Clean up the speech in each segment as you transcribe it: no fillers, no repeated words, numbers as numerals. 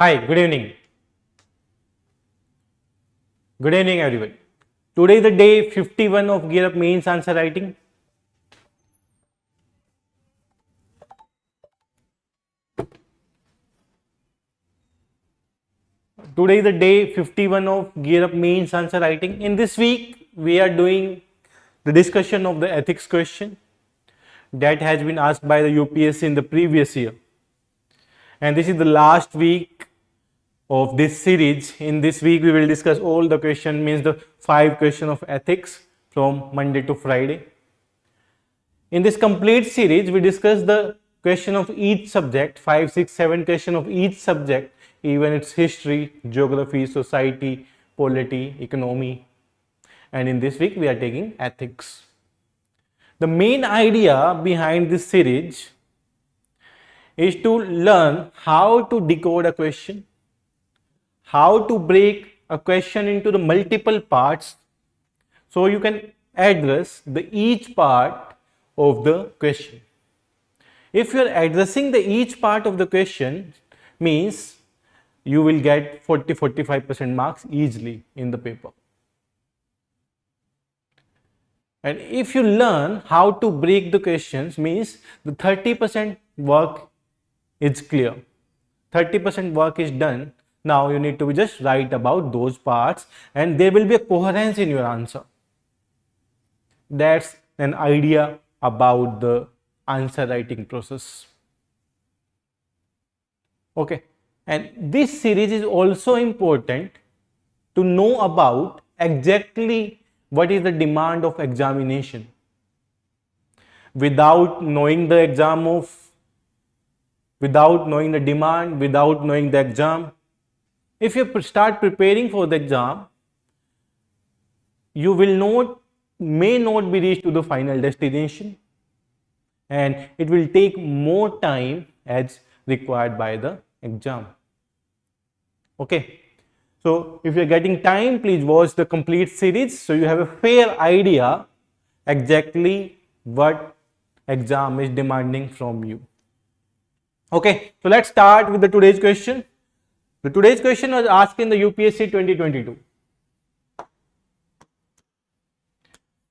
Hi, good evening. Good evening, everyone. Today is the day 51 of Gear Up Mains Answer Writing. Today is the day 51 of Gear Up Mains Answer Writing. In this week, we are doing the discussion of the ethics question that has been asked by the UPSC in the previous year. And this is the last week of this series. In this week, we will discuss all the question, means the 5 questions of ethics from Monday to Friday. In this complete series, we discuss the question of each subject, 5, 6, 7 questions of each subject, even its history, geography, society, polity, economy. And in this week, we are taking ethics. The main idea behind this series is to learn how to decode a question, how to break a question into the multiple parts, so you can address each part of the question. If you are addressing each part of the question, means you will get 40-45% marks easily in the paper. And if you learn how to break the questions, means the 30% work is clear. 30% work is done. Now you need to just write about those parts and there will be a coherence in your answer. That's an idea about the answer writing process. Okay. And this series is also important to know about exactly what is the demand of examination. Without knowing the demand, without knowing the exam, if you start preparing for the exam, you may not be reached to the final destination, and it will take more time as required by the exam. Okay. So if you are getting time, please watch the complete series so you have a fair idea exactly what exam is demanding from you. Okay, so let's start with the today's question. The today's question was asked in the UPSC 2022.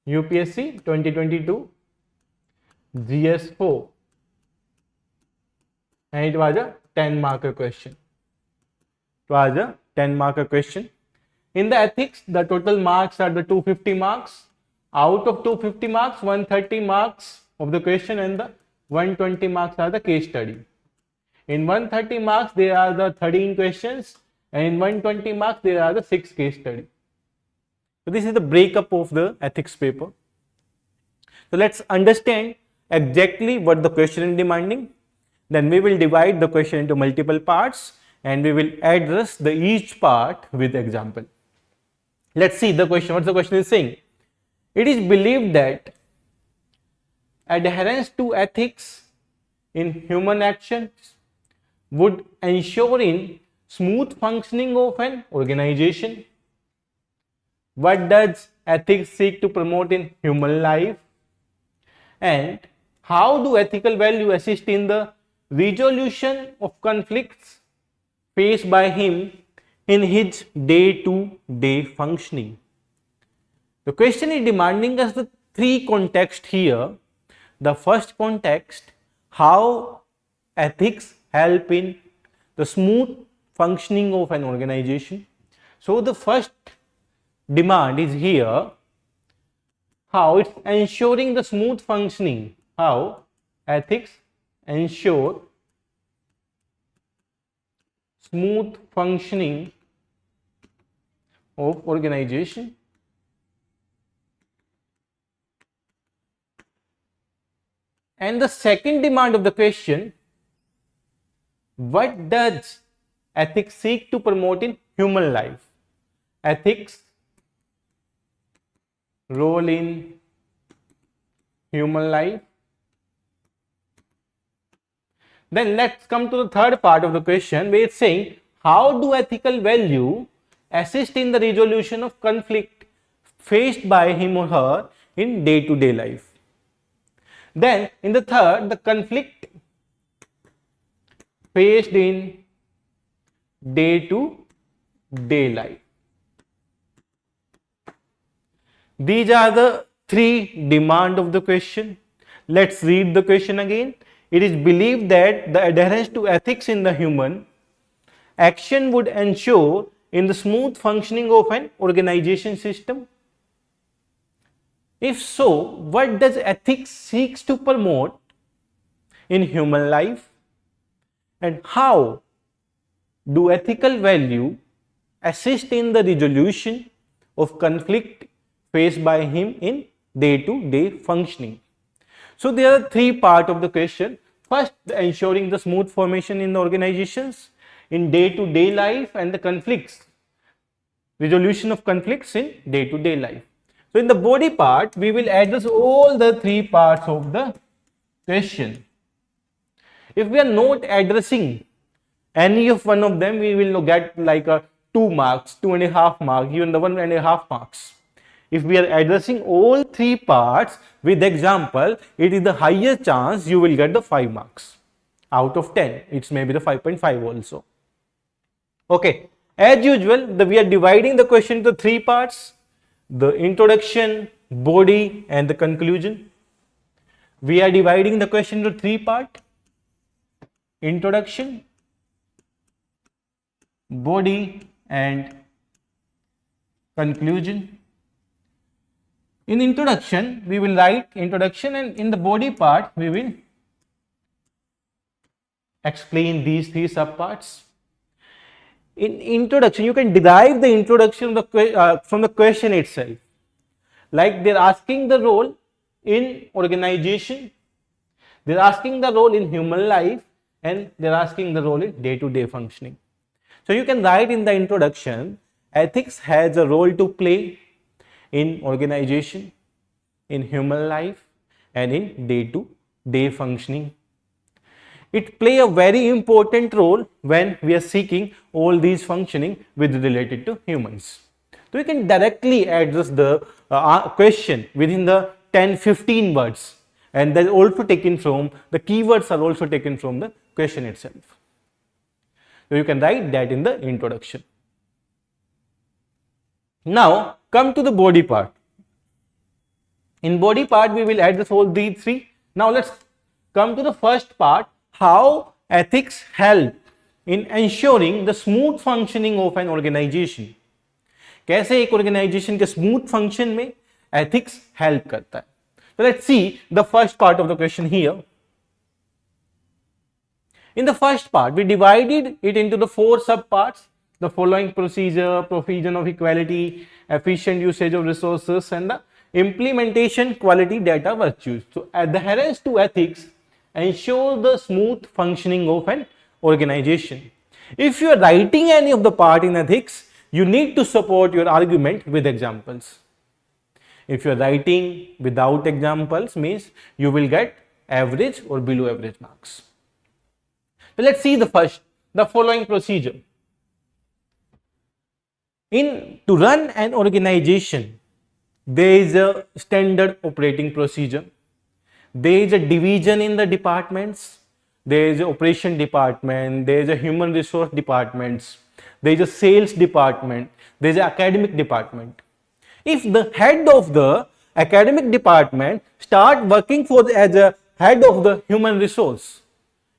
UPSC 2022 GS4, and it was a 10-marker question. It was a 10-marker question. In the ethics, the total marks are the 250 marks. Out of 250 marks, 130 marks of the question and the 120 marks are the case study. In 130 marks, there are the 13 questions, and in 120 marks, there are the 6 case studies. So this is the breakup of the ethics paper. So let's understand exactly what the question is demanding. Then we will divide the question into multiple parts and we will address each part with example. Let's see the question. What the question is saying? It is believed that adherence to ethics in human actions would ensure in smooth functioning of an organization. What does ethics seek to promote in human life? And how do ethical values assist in the resolution of conflicts faced by him in his day-to-day functioning? The question is demanding us the 3 contexts here. The first context, how ethics help in the smooth functioning of an organization. So the first demand is here, how it's ensuring the smooth functioning, how ethics ensure smooth functioning of organization. And the second demand of the question, what does ethics seek to promote in human life? Ethics role in human life. Then let's come to the third part of the question where it's saying, how do ethical value assist in the resolution of conflict faced by him or her in day-to-day life? Then in the third, the conflict faced in day to day life. These are the three demands of the question. Let's read the question again. It is believed that the adherence to ethics in the human action would ensure in the smooth functioning of an organization system. If so, what does ethics seeks to promote in human life, and how do ethical value assist in the resolution of conflict faced by him in day-to-day functioning? So there are three parts of the question. First, ensuring the smooth formation in the organizations in day-to-day life, and the conflicts, resolution of conflicts in day-to-day life. So in the body part, we will address all the three parts of the question. If we are not addressing any of one of them, we will get like a 2 marks, 2.5 marks, even the 1.5 marks. If we are addressing all three parts with example, it is the higher chance you will get the 5 marks out of 10. It's maybe the 5.5 also. Okay, as usual, we are dividing the question into three parts: the introduction, body, and the conclusion. We are dividing the question into three parts: introduction, body, and conclusion. In introduction, we will write introduction, and in the body part, we will explain these three subparts. In introduction, you can derive the introduction from the question itself. Like they're asking the role in organization, they're asking the role in human life, and they're asking the role in day-to-day functioning. So you can write in the introduction, ethics has a role to play in organization, in human life, and in day-to-day functioning. It play a very important role when we are seeking all these functioning with related to humans. So we can directly address the question within the 10-15 words, and that also taken from the keywords are also taken from the question itself. So you can write that in the introduction. Now come to the body part. In body part, we will address all these three. Now let's come to the first part: how ethics help in ensuring the smooth functioning of an organization. कैसे एक organization के smooth function में ethics help करता है. So let's see the first part of the question here. In the first part, we divided it into the 4 subparts: the following procedure, provision of equality, efficient usage of resources, and the implementation quality data virtues. So adherence to ethics ensure the smooth functioning of an organization. If you are writing any of the part in ethics, you need to support your argument with examples. If you are writing without examples, means you will get average or below average marks. So let's see the following procedure. To run an organization, there is a standard operating procedure. There is a division in the departments. There is an operation department, there is a human resource departments, there is a sales department, there is an academic department. If the head of the academic department start working as a head of the human resource,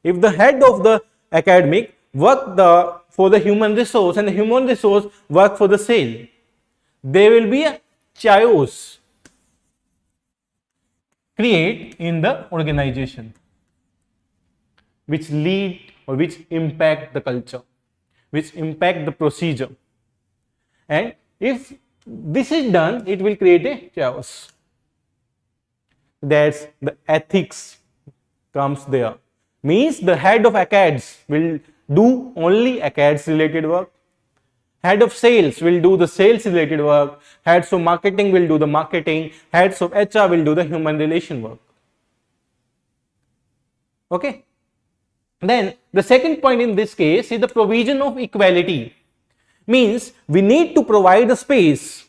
if the head of the academic work for the human resource and the human resource work for the sale, there will be a chaos create in the organization, which lead or which impact the culture, which impact the procedure. And if this is done, it will create a chaos. That's the ethics comes there. Means the head of ACADS will do only ACADS related work. Head of sales will do the sales related work. Heads of marketing will do the marketing. Heads of HR will do the human relation work. Okay. Then the second point in this case is the provision of equality. Means we need to provide a space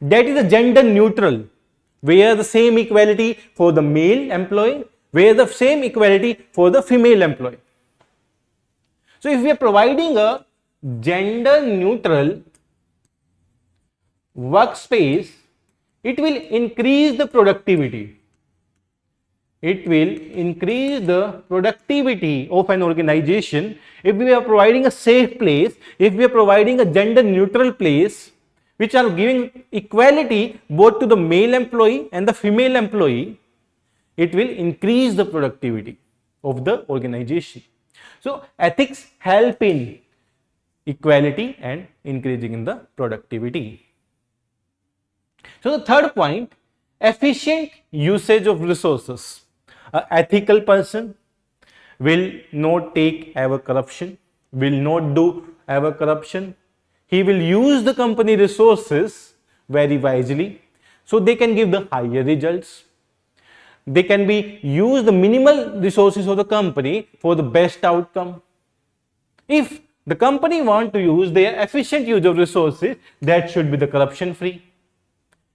that is a gender neutral, where the same equality for the male employee, where the same equality for the female employee. So if we are providing a gender neutral workspace, it will increase the productivity. It will increase the productivity of an organization if we are providing a safe place, if we are providing a gender neutral place, which are giving equality both to the male employee and the female employee. It will increase the productivity of the organization. So ethics help in equality and increasing in the productivity. So the third point, efficient usage of resources. An ethical person will not take ever corruption, will not do ever corruption. He will use the company resources very wisely so they can give the higher results. They can be use the minimal resources of the company for the best outcome. If the company want to use their efficient use of resources, that should be the corruption free.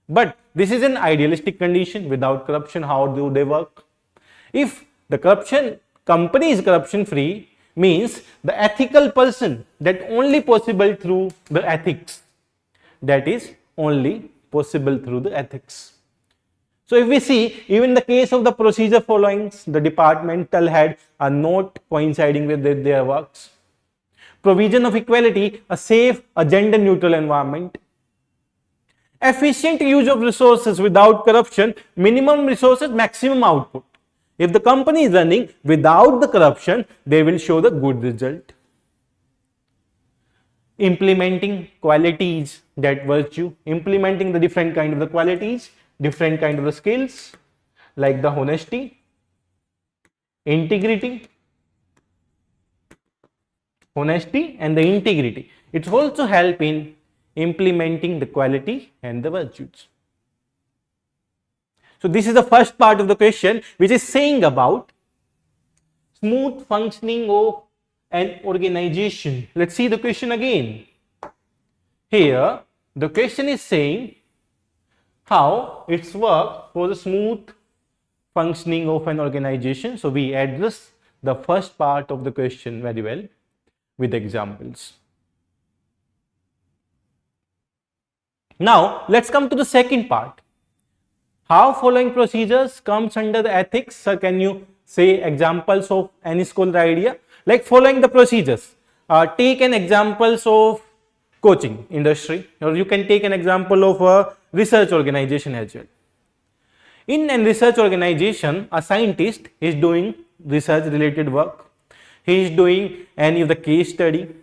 But this is an idealistic condition. Without corruption, how do they work? If the company is corruption free, means the ethical person, that only possible through the ethics. That is only possible through the ethics. So if we see, even the case of the procedure following, the departmental heads are not coinciding with their works. Provision of equality, a safe, a gender neutral environment. Efficient use of resources without corruption, minimum resources, maximum output. If the company is running without the corruption, they will show the good result. Implementing qualities, that virtue, implementing the different kind of the qualities, different kind of the skills, like the honesty, integrity, and the integrity. It also help in implementing the quality and the virtues. So this is the first part of the question, which is saying about smooth functioning of an organization. Let's see the question again. Here the question is saying how it's work for the smooth functioning of an organization. So we address the first part of the question very well with examples. Now let's come to the second part. How following procedures comes under the ethics? Sir, can you say examples of any scholar idea? Like following the procedures. Take an examples of coaching industry, or you can take an example of a research organization as well. In a research organization, a scientist is doing research related work. He is doing any of the case study.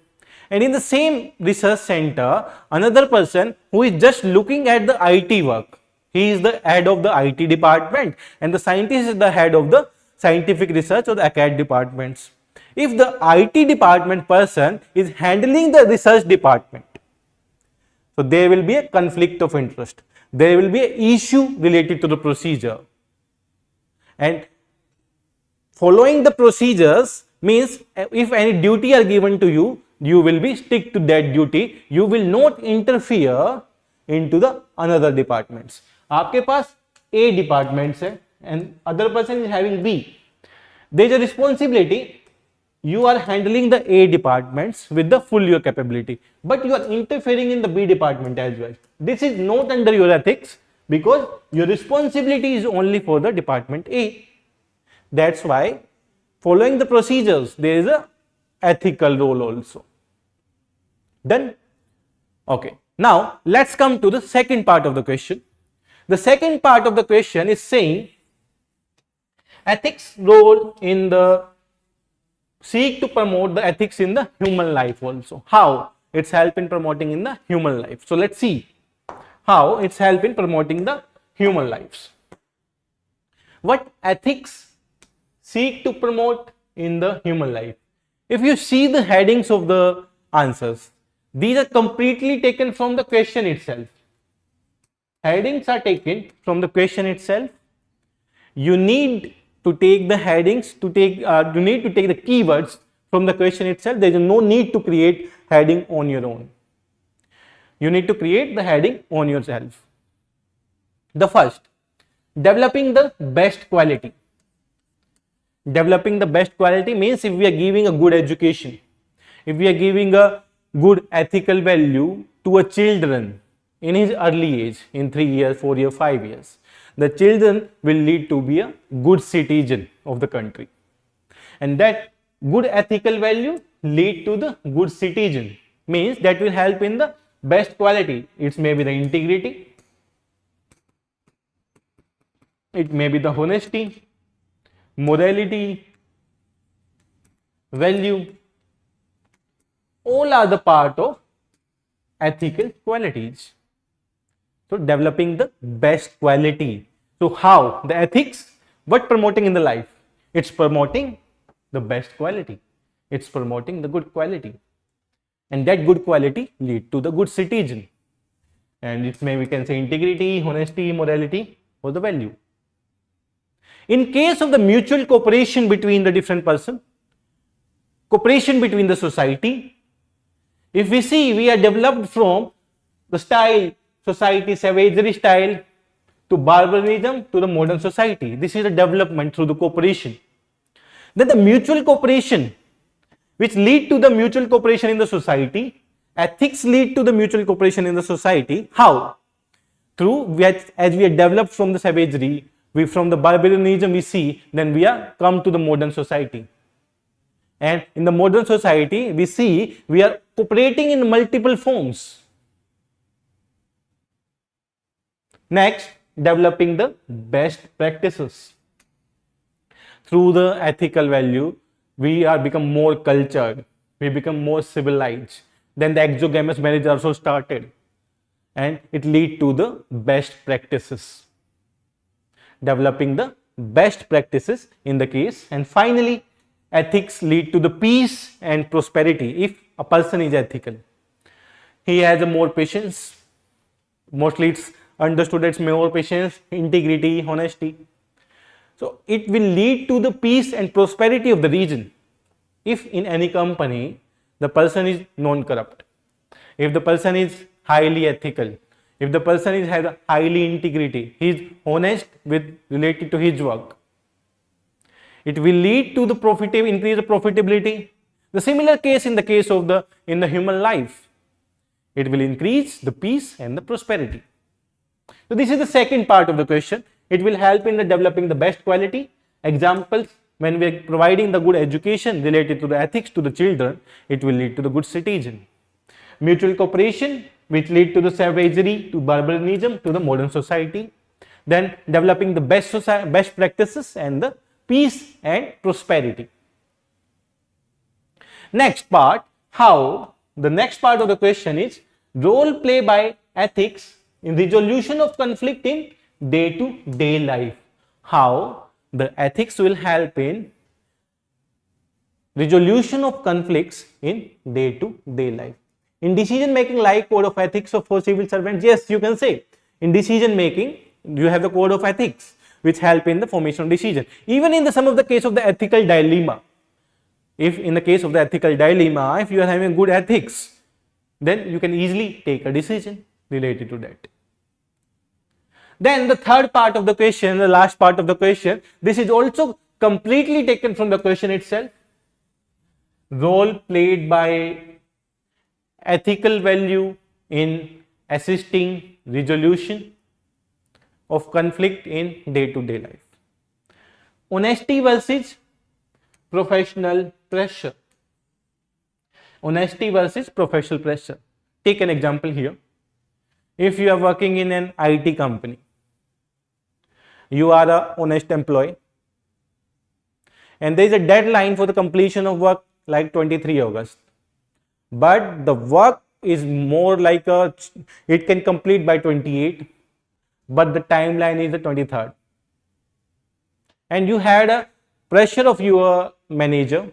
And in the same research center, another person who is just looking at the IT work. He is the head of the IT department and the scientist is the head of the scientific research or the academic departments. If the IT department person is handling the research department, so there will be a conflict of interest. There will be an issue related to the procedure. And following the procedures means if any duty are given to you, you will be stick to that duty. You will not interfere into the another departments. आपके पास A departments है and other person is having B. There is a responsibility. You are handling the A departments with the full your capability, but you are interfering in the B department as well. This is not under your ethics because your responsibility is only for the department A. That's why following the procedures, there is a ethical role also. Done? Okay. Now let's come to the second part of the question. The second part of the question is saying ethics role in the seek to promote the ethics in the human life also. How it's help in promoting in the human life. So let's see how it's help in promoting the human lives. What ethics seek to promote in the human life? If you see the headings of the answers, these are completely taken from the question itself. Headings are taken from the question itself. You need to take the headings to take you need to take the keywords from the question itself. There is no need to create heading on your own. You need to create the heading on yourself. The first, developing the best quality. Developing the best quality means if we are giving a good education, if we are giving a good ethical value to a children in his early age, in 3 years, 4 years, 5 years, the children will lead to be a good citizen of the country. And that good ethical value lead to the good citizen, means that will help in the best quality. It may be the integrity, it may be the honesty, morality, value. All are the part of ethical qualities. So developing the best quality. So how the ethics, what promoting in the life? It's promoting the best quality. It's promoting the good quality. And that good quality lead to the good citizen. And it may, we can say, integrity, honesty, morality, or the value. In case of the mutual cooperation between the different person, cooperation between the society, if we see, we are developed from the style, society, savagery style, to barbarism, to the modern society. This is a development through the cooperation. Then the mutual cooperation, which lead to the mutual cooperation in the society, ethics lead to the mutual cooperation in the society. How? Through, as we are developed from the savagery, from the barbarism we see, then we are come to the modern society. And in the modern society, we see we are cooperating in multiple forms. Next, developing the best practices. Through the ethical value, we are become more cultured, we become more civilized. Then the exogamous marriage also started, and it lead to the best practices. Developing the best practices in the case. And finally, ethics lead to the peace and prosperity. If a person is ethical, he has a more patience. Mostly it's understood as more patience, integrity, honesty. So it will lead to the peace and prosperity of the region. If in any company the person is non-corrupt, if the person is highly ethical, if the person has a highly integrity, he is honest with related to his work, it will lead to the increase of profitability. The similar case in the case of the human life, it will increase the peace and the prosperity. So this is the second part of the question. It will help in the developing the best quality. Examples, when we are providing the good education related to the ethics to the children, it will lead to the good citizen. Mutual cooperation, which lead to the savagery, to barbarism, to the modern society. Then developing the best practices and the peace and prosperity. Next part, how the next part of the question is role play by ethics in resolution of conflict in day-to-day life. How the ethics will help in resolution of conflicts in day-to-day life. In decision making, like code of ethics for civil servants, yes, you can say in decision making you have the code of ethics which help in the formation of decision. Even in some of the case of the ethical dilemma, if in the case of the ethical dilemma, if you are having good ethics, then you can easily take a decision related to that. Then the third part of the question, the last part of the question, this is also completely taken from the question itself. Role played by ethical value in assisting resolution of conflict in day-to-day life. Honesty versus professional pressure. Honesty versus professional pressure. Take an example here. If you are working in an IT company, you are an honest employee, and there is a deadline for the completion of work like 23 August. But the work is more like it can complete by 28, but the timeline is the 23rd. And you had a pressure of your manager.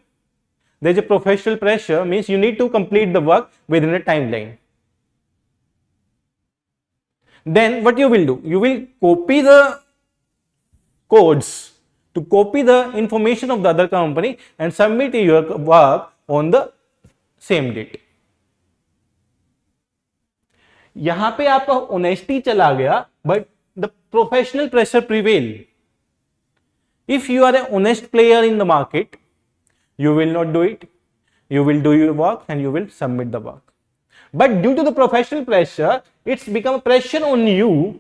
There is a professional pressure, means you need to complete the work within a timeline. Then what you will do? You will copy the codes, to copy the information of the other company and submit your work on the same date. यहाँ पे आपका honesty चला गया, but the professional pressure prevail. If you are an honest player in the market, you will not do it. You will do your work and you will submit the work. But due to the professional pressure, it's become a pressure on you.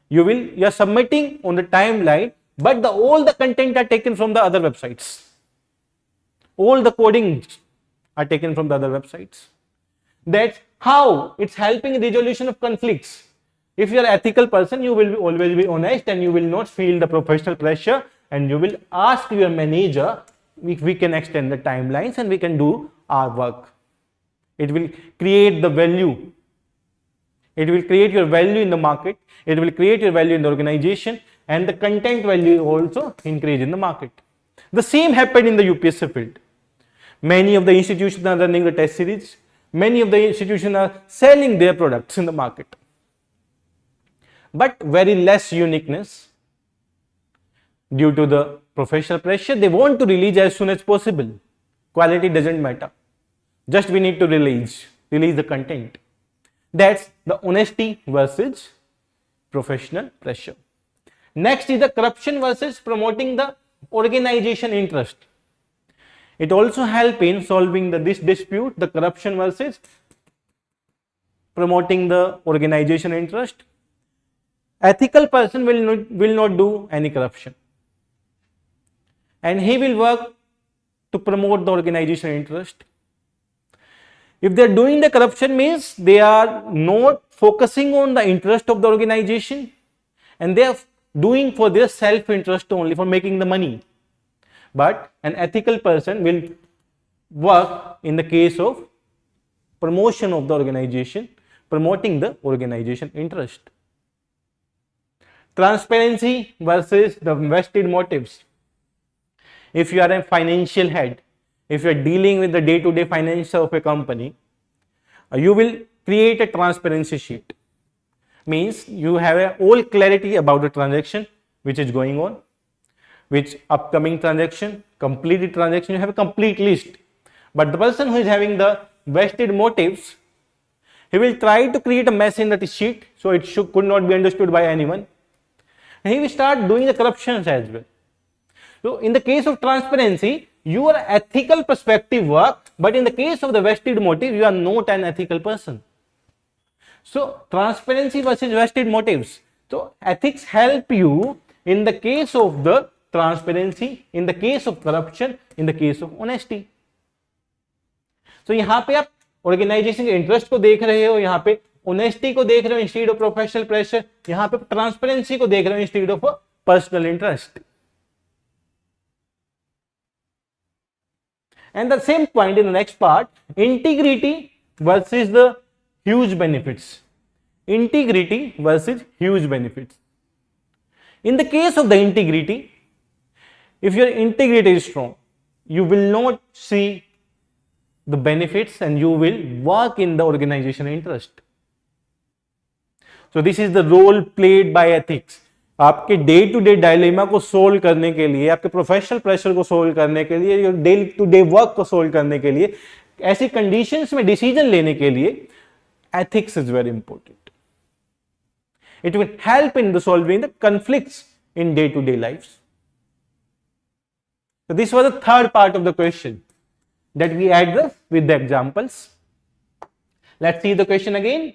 You are submitting on the timeline, but all the content are taken from the other websites. All the codings are taken from the other websites. That's how it's helping resolution of conflicts. If you are an ethical person, you will always be honest and you will not feel the professional pressure, and you will ask your manager if we can extend the timelines and we can do our work. It will create the value. It will create your value in the market. It will create your value in the organization, and the content value also increase in the market. The same happened in the UPSC field. Many of the institutions are running the test series. Many of the institutions are selling their products in the market, but very less uniqueness. Due to the professional pressure, they want to release as soon as possible. Quality doesn't matter. Just we need to release the content. That's the honesty versus professional pressure. Next is the corruption versus promoting the organization interest. It also helps in solving this dispute, the corruption versus promoting the organization interest. Ethical person will not do any corruption, and he will work to promote the organization interest. If they are doing the corruption, means they are not focusing on the interest of the organization, and they are doing for their self-interest only, for making the money. But an ethical person will work in the case of promotion of the organization, promoting the organization interest. Transparency versus the vested motives. If you are a financial head, if you are dealing with the day-to-day finance of a company, you will create a transparency sheet. Means you have a all clarity about the transaction which is going on, which upcoming transaction, completed transaction, you have a complete list. But the person who is having the vested motives, he will try to create a mess in that sheet, so it could not be understood by anyone. And he will start doing the corruptions as well. So in the case of transparency, your ethical perspective work, but in the case of the vested motive, you are not an ethical person. So transparency versus vested motives. So ethics help you in the case of the transparency, in the case of corruption, in the case of honesty. So यहाँ पे आप organisation के interest को देख रहे हो, यहाँ पे ऑनेस्टी को देख रहे हो इंस्टेड ऑफ प्रोफेशनल प्रेशर, यहाँ पे ट्रांसपेरेंसी को देख रहे हो instead of personal interest. And the same point in the next part, integrity versus the huge benefits. Integrity versus huge benefits. In the case of the integrity, if your integrity is strong, you will not see the benefits and you will work in the organization interest. So this is the role played by ethics. आपके day to day dilemma को solve करने के लिए, आपके professional pressure को solve करने के लिए, डे टू डे वर्क को सोल्व करने के लिए, ऐसी कंडीशंस में डिसीजन लेने के लिए ethics is very important. It will help in the solving the conflicts in day to day lives. So this was the third part of the question that we addressed with the examples. Let's see the question again.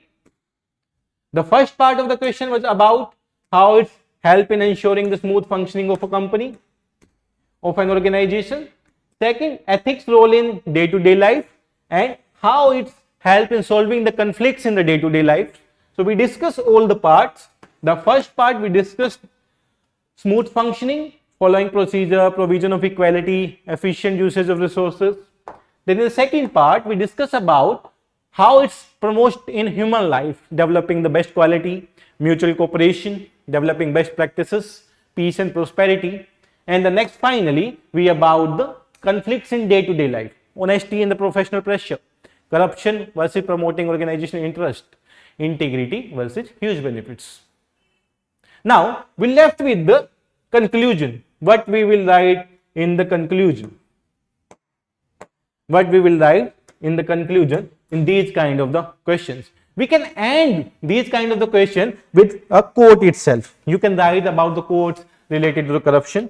The first part of the question was about how it's help in ensuring the smooth functioning of a company, of an organization. Second, ethics role in day-to-day life and how it's help in solving the conflicts in the day-to-day life. So we discussed all the parts. The first part we discussed smooth functioning, following procedure, provision of equality, efficient usage of resources. Then in the second part we discussed about how it's promoted in human life, developing the best quality, mutual cooperation, developing best practices, peace and prosperity. And the next finally we about the conflicts in day-to-day life, honesty and the professional pressure, corruption versus promoting organizational interest, integrity versus huge benefits. Now we left with the conclusion. What we will write in the conclusion? What we will write in the conclusion in these kind of the questions? We can end these kind of the question with a quote itself. You can write about the quotes related to the corruption.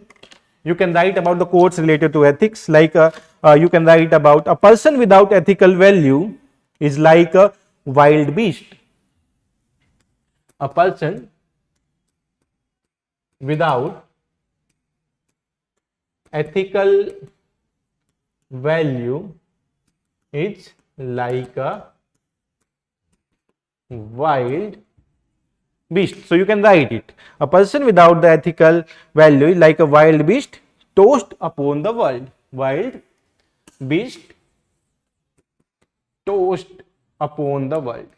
You can write about the quotes related to ethics, like you can write about a person without ethical value is like a wild beast. A person without ethical value is like a wild beast. So you can write it. A person without the ethical value is like a wild beast tossed upon the world. Wild beast tossed upon the world.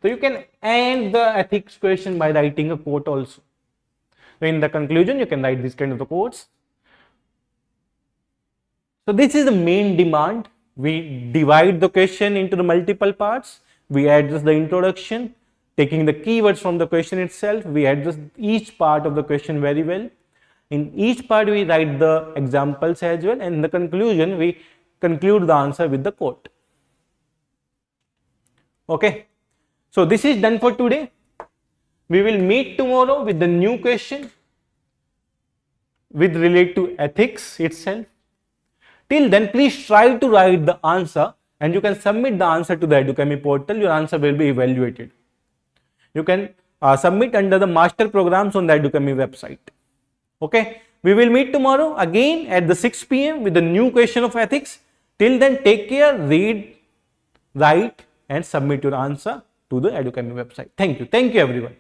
So you can end the ethics question by writing a quote also. So in the conclusion, you can write this kind of the quotes. So this is the main demand. We divide the question into the multiple parts. We address the introduction, taking the keywords from the question itself. We address each part of the question very well. In each part, we write the examples as well. And in the conclusion, we conclude the answer with the quote. Okay. So this is done for today. We will meet tomorrow with the new question with relate to ethics itself. Till then, please try to write the answer and you can submit the answer to the Edukemy portal. Your answer will be evaluated. You can submit under the master programs on the Edukemy website. Okay. We will meet tomorrow again at the 6 p.m. with the new question of ethics. Till then, take care, read, write and submit your answer to the Edukemy website. Thank you. Thank you everyone.